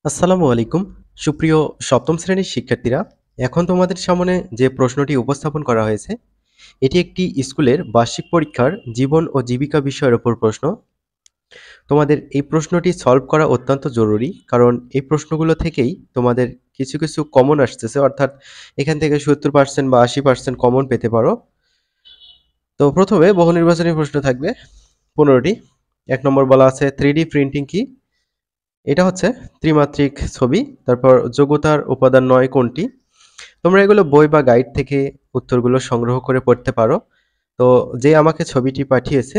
আসসালামু আলাইকুম। সুপ্রিয় সপ্তম শ্রেণীর শিক্ষার্থীরা, এখন তোমাদের সামনে যে প্রশ্নটি উপস্থাপন করা হয়েছে, এটি একটি স্কুলের বার্ষিক পরীক্ষার জীবন ও জীবিকা বিষয়ের উপর প্রশ্ন। তোমাদের এই প্রশ্নটি সলভ করা অত্যন্ত জরুরি, কারণ এই প্রশ্নগুলো থেকেই তোমাদের কিছু কিছু কমন আসতেছে, অর্থাৎ এখান থেকে 70% বা 80% কমন পেতে পারো। তো প্রথমে বহু নির্বাচনী প্রশ্ন থাকবে 15টি। 1 নম্বর বলা আছে 3D প্রিন্টিং কি? এটা হচ্ছে ত্রিমাত্রিক ছবি। তারপর যোগ্যতার উপাদান 9 কোনটি? তোমরা এগুলো বই বা গাইড থেকে উত্তরগুলো সংগ্রহ করে পড়তে পারো। তো যে আমাকে ছবিটি পাঠিয়েছে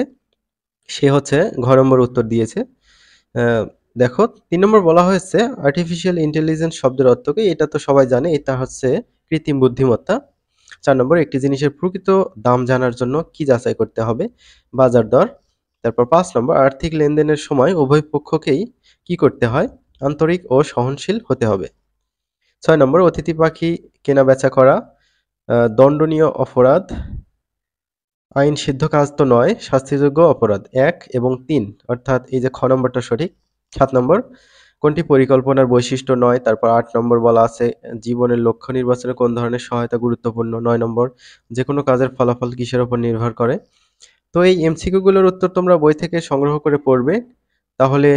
সে হচ্ছে ঘ নম্বর উত্তর দিয়েছে। আহ, দেখো 3 নম্বর বলা হয়েছে আর্টিফিশিয়াল ইন্টেলিজেন্স শব্দের অর্থ কি? এটা তো সবাই জানে, এটা হচ্ছে কৃত্রিম বুদ্ধিমত্তা। 4 নম্বর একটি জিনিসের প্রকৃত দাম জানার জন্য কি যাচাই করতে হবে? বাজার দর। তারপর 5 নম্বর আর্থিক লেনদেনের সময় উভয় পক্ষকেই কি করতে হয়? আন্তরিক ও সহনশীল হতে হবে। 6 নম্বর অতিথি পাখি কেনাবেচা করা দণ্ডনীয় অপরাধ, আইনসিদ্ধ কাজ তো নয়, শাস্তিযোগ্য অপরাধ 1 এবং 3, অর্থাৎ এই যে খ নম্বরটা সঠিক। 7 নম্বর কোনটি পরিকল্পনার বৈশিষ্ট্য নয়? তারপর 8 নম্বর বলা আছে জীবনের লক্ষ্য নির্বাচনে কোন ধরনের সহায়তা গুরুত্বপূর্ণ? 9 নম্বর যে কোনো কাজের ফলাফল কিসের উপর নির্ভর করে? তো এই এমসিকিউ গুলোর উত্তর তোমরা বই থেকে সংগ্রহ করে পড়বে, তাহলে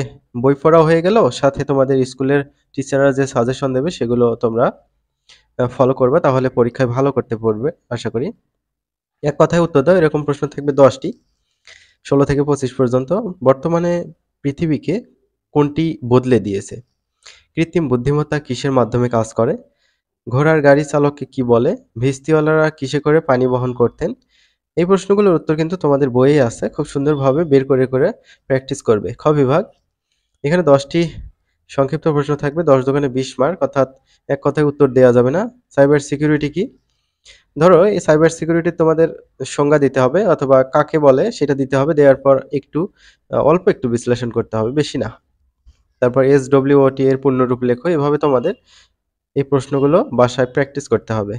বই পড়াও হয়ে গেল, সাথে তোমাদের স্কুলের টিচাররা যে সাজেশন দেবে সেগুলো তোমরা ফলো করবে, তাহলে পরীক্ষায় ভালো করতে পারবে আশা করি। এক কথায় উত্তর দাও, এরকম প্রশ্ন থাকবে 10টি, 16 থেকে 25 পর্যন্ত। বর্তমানে পৃথিবীকে কোনটি বদলে দিয়েছে? কৃত্রিম বুদ্ধিমত্তা কিসের মাধ্যমে কাজ করে? ঘোড়ার গাড়ি চালককে কি বলে? ভিস্তিওয়ালারা কিসে করে পানি বহন করতেন? এই প্রশ্নগুলোর উত্তর কিন্তু তোমাদের বইয়ে আছে, খুব সুন্দরভাবে বের করে করে প্র্যাকটিস করবে। খ বিভাগ, এখানে 10টি সংক্ষিপ্ত প্রশ্ন থাকবে, 10 দোকানে 20 মার্ক, অর্থাৎ এক কথায় উত্তর দেওয়া যাবে না। সাইবার সিকিউরিটি কি? ধরো এই সাইবার সিকিউরিটি তোমাদের সংজ্ঞা দিতে হবে, অথবা কাকে বলে সেটা দিতে হবে, দেওয়ার পর একটু অল্প একটু বিশ্লেষণ করতে হবে, বেশি না। তারপর SWOT এর পূর্ণরূপ লেখো। এভাবে তোমাদের এই প্রশ্নগুলো বাসায় প্র্যাকটিস করতে হবে।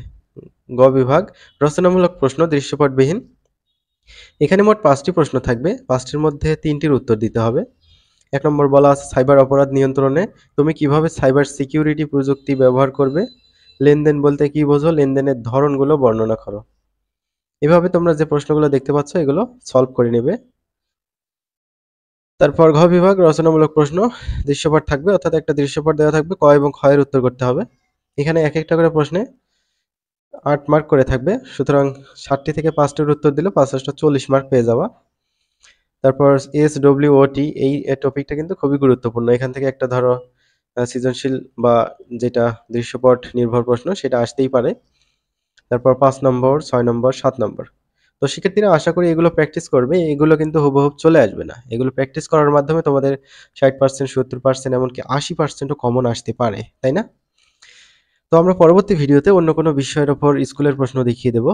গ বিভাগ, রচনামূলক প্রশ্ন দৃশ্যপটবিহীন। এখানে মোট 5টি প্রশ্ন থাকবে, 5টির মধ্যে 3টির উত্তর দিতে হবে। 1 নম্বর বলা আছে সাইবার অপরাধ নিয়ন্ত্রণে তুমি কিভাবে সাইবার সিকিউরিটি প্রযুক্তি ব্যবহার করবে? লেনদেন বলতে কি বোঝো? লেনদেনের ধরনগুলো বর্ণনা করো। এভাবে তোমরা যে প্রশ্নগুলো দেখতে পাচ্ছ এগুলো সলভ করে নেবে। তারপর ঘ বিভাগ, রচনামূলক প্রশ্ন দৃশ্যপট থাকবে, অর্থাৎ একটা দৃশ্যপট দেওয়া থাকবে, ক এবং খ এর উত্তর করতে হবে। এখানে এক একটা করে প্রশ্নে 8 মার্ক করে থাকবে, সুতরাং 60টি থেকে 5টির উত্তর দিলে 5 40 মার্ক পেয়ে যাবা। তারপর SWOT এই টপিকটা কিন্তু খুবই গুরুত্বপূর্ণ। এখান থেকে একটা ধরো সৃজনশীল বা যেটা দৃশ্যপট নির্ভর প্রশ্ন সেটা আসতেই পারে। তারপর 5 নম্বর, 6 নম্বর, 7 নম্বর। তো শিক্ষার্থীরা আশা করি এগুলো প্র্যাকটিস করবে। এগুলো কিন্তু হুবহু চলে আসবে না। এগুলো প্র্যাকটিস করার মাধ্যমে তোমাদের 60% 70% এমনকি 80% ও কমন আসতে পারে, তাই না? তো আমরা পরবর্তী ভিডিওতে অন্য কোনো বিষয়ের উপর স্কুলের প্রশ্ন দেখিয়ে দেব।